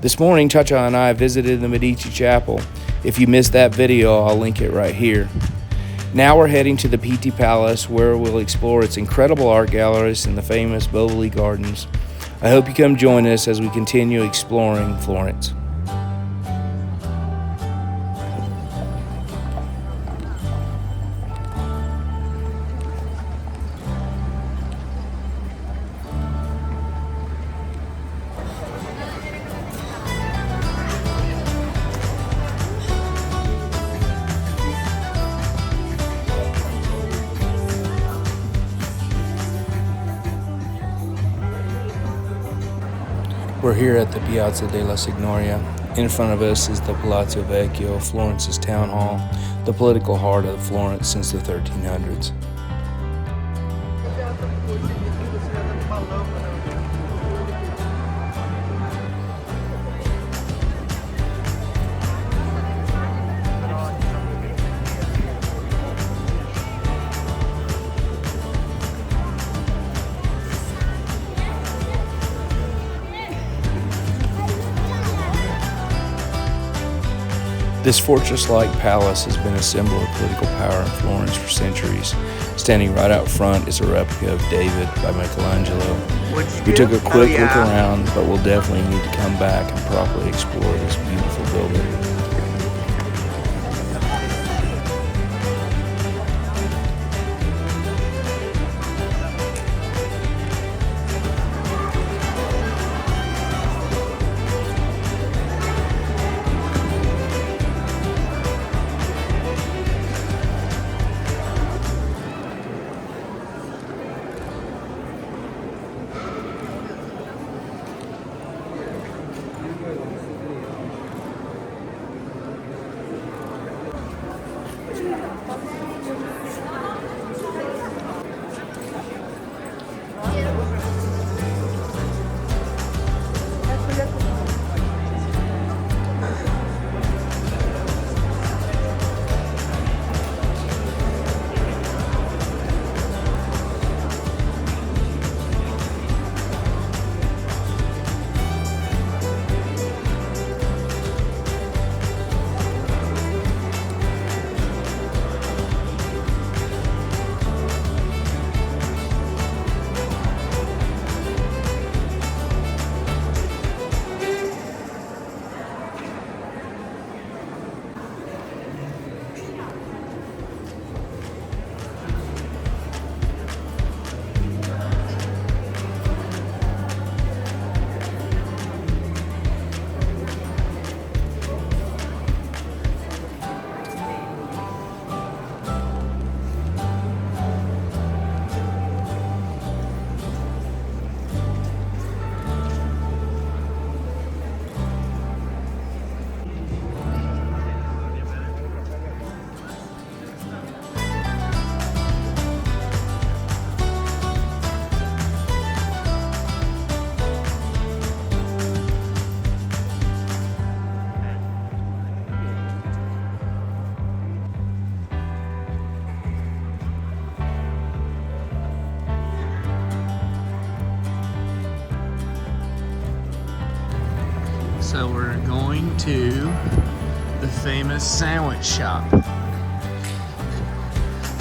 This morning, ChaCha and I visited the Medici Chapel. If you missed that video, I'll link it right here. Now we're heading to the Pitti Palace, where we'll explore its incredible art galleries and the famous Boboli Gardens. I hope you come join us as we continue exploring Florence. We're here at the Piazza della Signoria. In front of us is the Palazzo Vecchio, Florence's town hall, the political heart of Florence since the 1300s. This fortress-like palace has been a symbol of political power in Florence for centuries. Standing right out front is a replica of David by Michelangelo. We took a quick look around, but we'll definitely need to come back and properly explore this beautiful building. So we're going to the famous sandwich shop,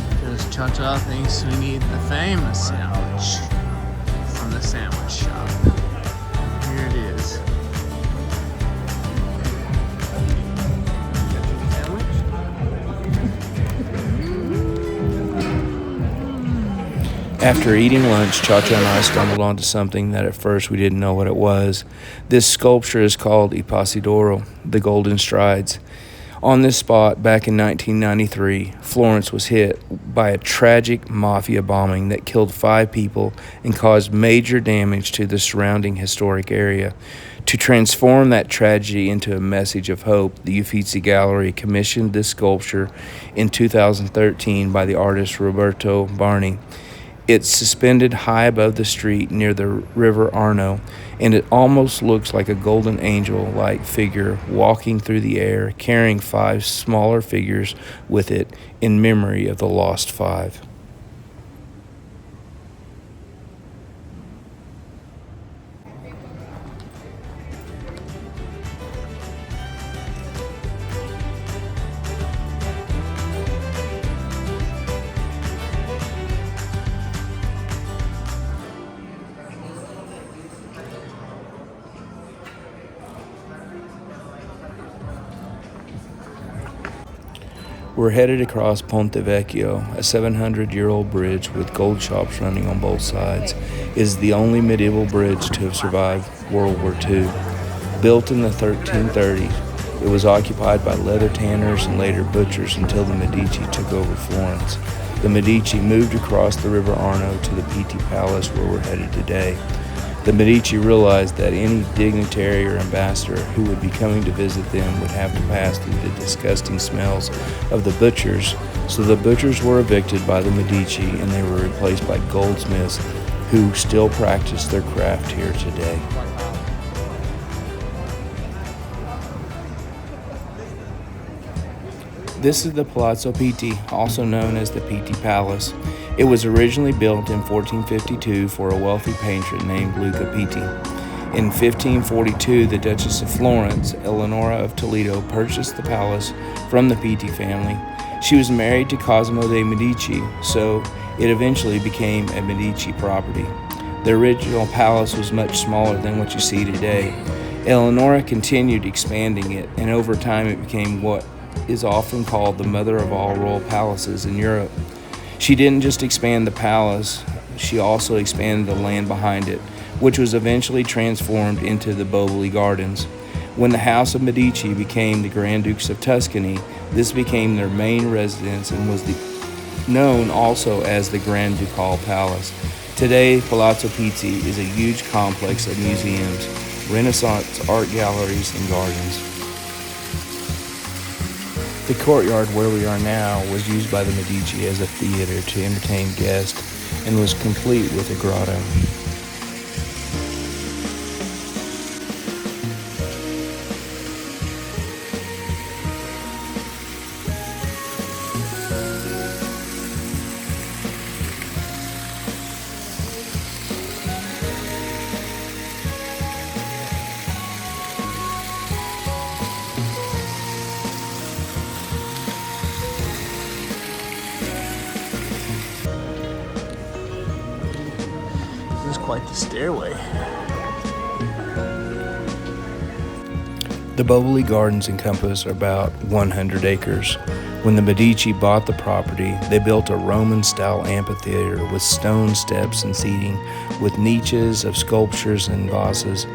because ChaCha thinks we need the famous sandwich from the sandwich shop. Here it is. After eating lunch, ChaCha and I stumbled onto something that at first we didn't know what it was. This sculpture is called I Passi d'Oro, the Golden Strides. On this spot, back in 1993, Florence was hit by a tragic mafia bombing that killed 5 people and caused major damage to the surrounding historic area. To transform that tragedy into a message of hope, the Uffizi Gallery commissioned this sculpture in 2013 by the artist Roberto Barni. It's suspended high above the street near the River Arno, and it almost looks like a golden angel-like figure walking through the air, carrying 5 smaller figures with it in memory of the lost 5. We're headed across Ponte Vecchio, a 700-year-old bridge with gold shops running on both sides. It is the only medieval bridge to have survived World War II. Built in the 1330s, it was occupied by leather tanners and later butchers until the Medici took over Florence. The Medici moved across the River Arno to the Pitti Palace where we're headed today. The Medici realized that any dignitary or ambassador who would be coming to visit them would have to pass through the disgusting smells of the butchers, so the butchers were evicted by the Medici and they were replaced by goldsmiths who still practice their craft here today. This is the Palazzo Pitti, also known as the Pitti Palace. It was originally built in 1452 for a wealthy patron named Luca Pitti. In 1542, the Duchess of Florence, Eleonora of Toledo, purchased the palace from the Pitti family. She was married to Cosimo de' Medici, so it eventually became a Medici property. The original palace was much smaller than what you see today. Eleonora continued expanding it, and over time it became what is often called the mother of all royal palaces in Europe. She didn't just expand the palace, she also expanded the land behind it, which was eventually transformed into the Boboli Gardens. When the House of Medici became the Grand Dukes of Tuscany, this became their main residence and was known also as the Grand Ducal Palace. Today, Palazzo Pitti is a huge complex of museums, Renaissance art galleries, and gardens. The courtyard where we are now was used by the Medici as a theater to entertain guests and was complete with a grotto. Quite the stairway. The Boboli Gardens encompass about 100 acres. When the Medici bought the property, they built a Roman-style amphitheater with stone steps and seating, with niches of sculptures and vases.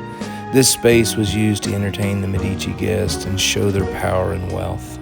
This space was used to entertain the Medici guests and show their power and wealth.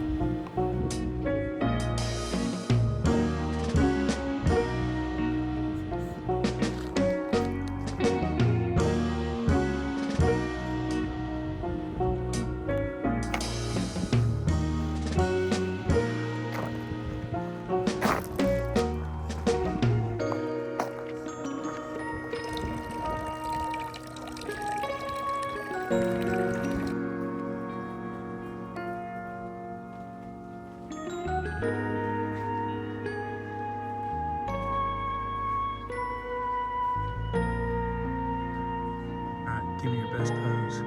Give me your best pose.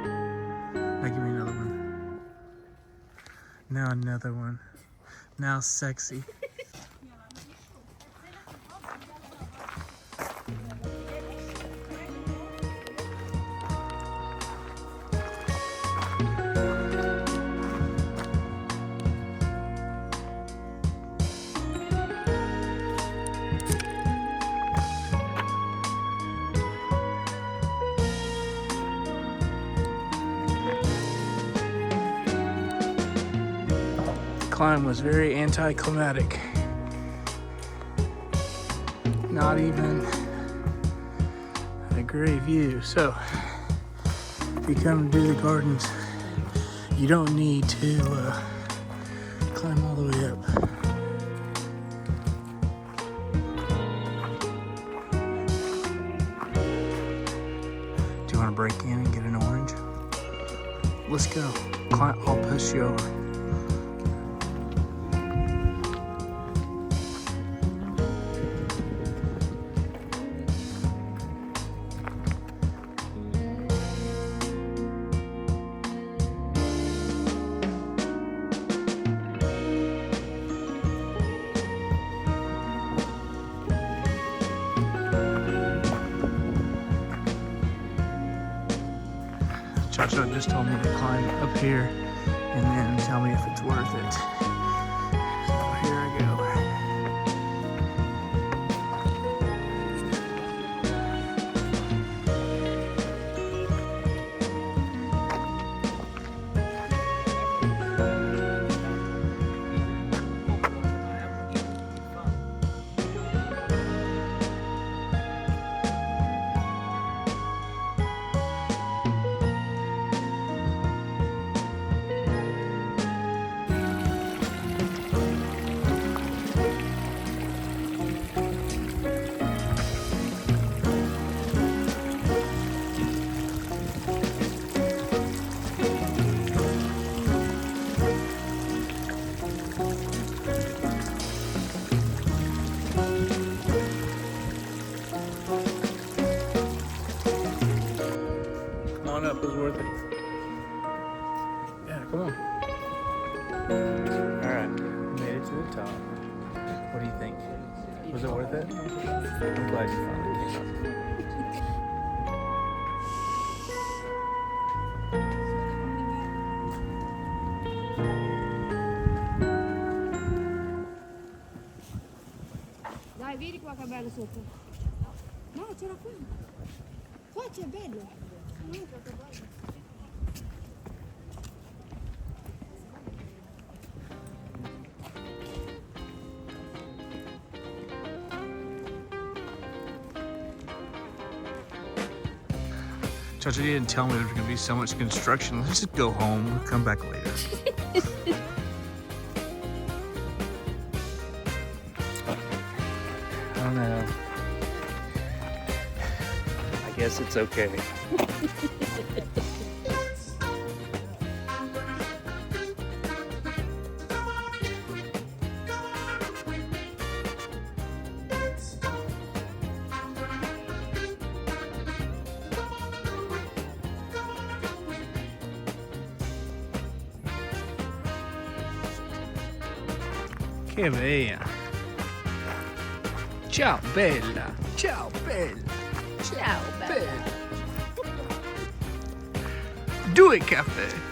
Now give me another one. Now another one. Now sexy. Climb was very anticlimactic. Not even a great view. So, if you come to do the gardens, you don't need to climb all the way up. Do you want to break in and get an orange? Let's go. I'll push you over. ChaCha just told me to climb up here and then tell me if it's worth it. top. What do you think? Was it worth it? I'm glad you finally came up. Dai, vieni qua che è bello sotto. No, c'era qui. Qua c'è bello. No, che bello. ChaCha didn't tell me there was going to be so much construction. Let's just go home. We'll come back later. I don't know. I guess it's okay. Che bella! Ciao bella! Ciao bella! Ciao, bella. Due caffè!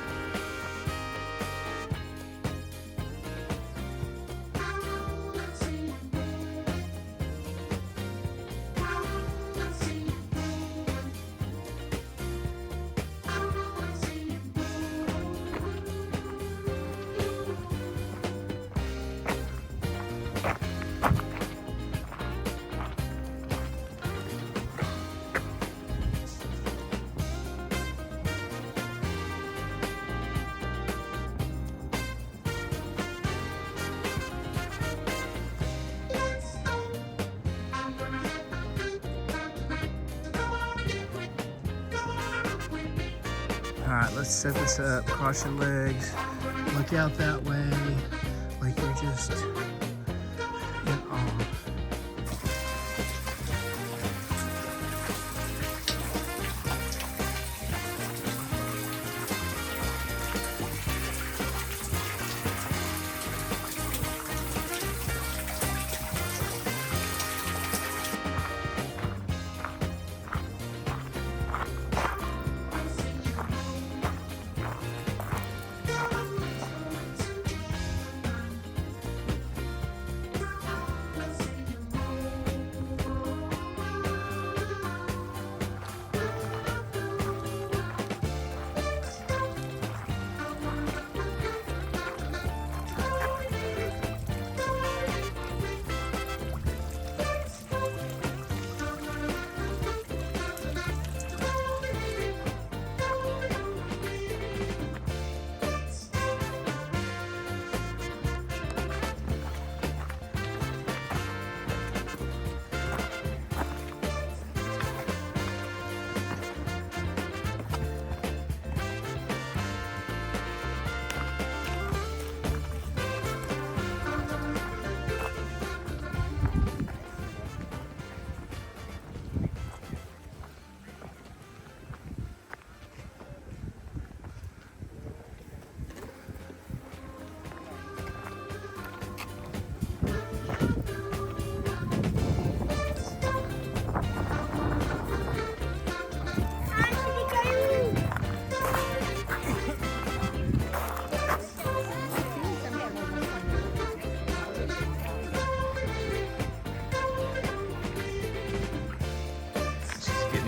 Alright, let's set this up. Cross your legs. Look out that way. Like you're just in awe.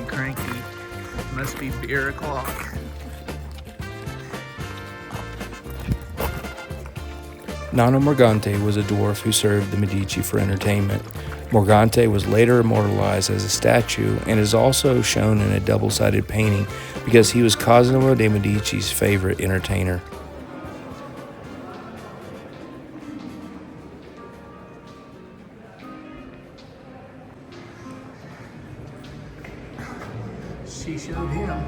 Cranky. Must be beer o'clock. Nonno Morgante was a dwarf who served the Medici for entertainment. Morgante was later immortalized as a statue and is also shown in a double-sided painting because he was Cosimo de' Medici's favorite entertainer. She showed him.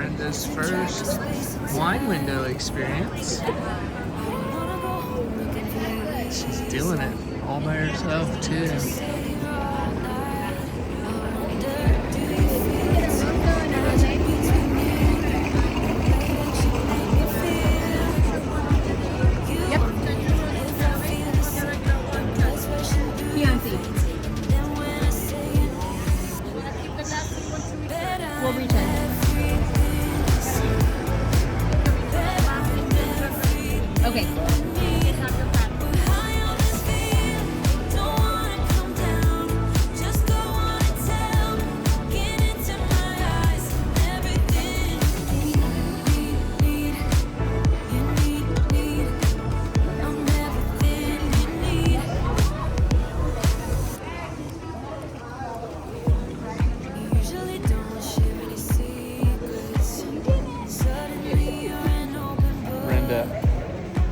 Brenda's first wine window experience. She's doing it all by herself too. We'll return. Okay.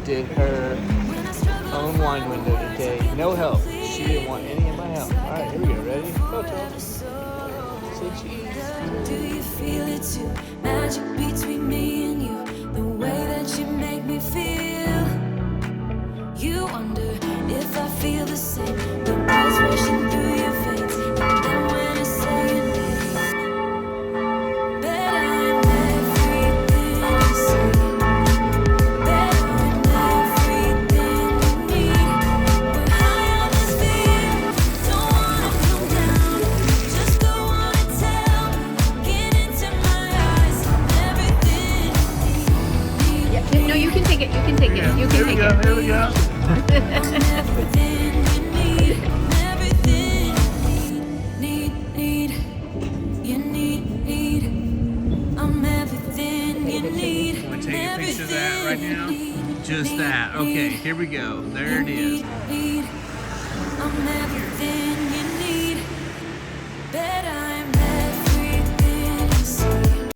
Did her own wine window today. No help. She didn't want any of my help. All right, here we go. Ready? Photo. Say cheese. Do you feel it too? Magic between me and you. The way that you make me feel. You wonder if I feel the same. The blood's rushing through your veins. And then when I say your name, bet I'm everything you see. No, you can take it. You can take it. You can take it. Here we go. Want to take a picture of that right now? Just that. Okay, here we go. There it is. I'm everything.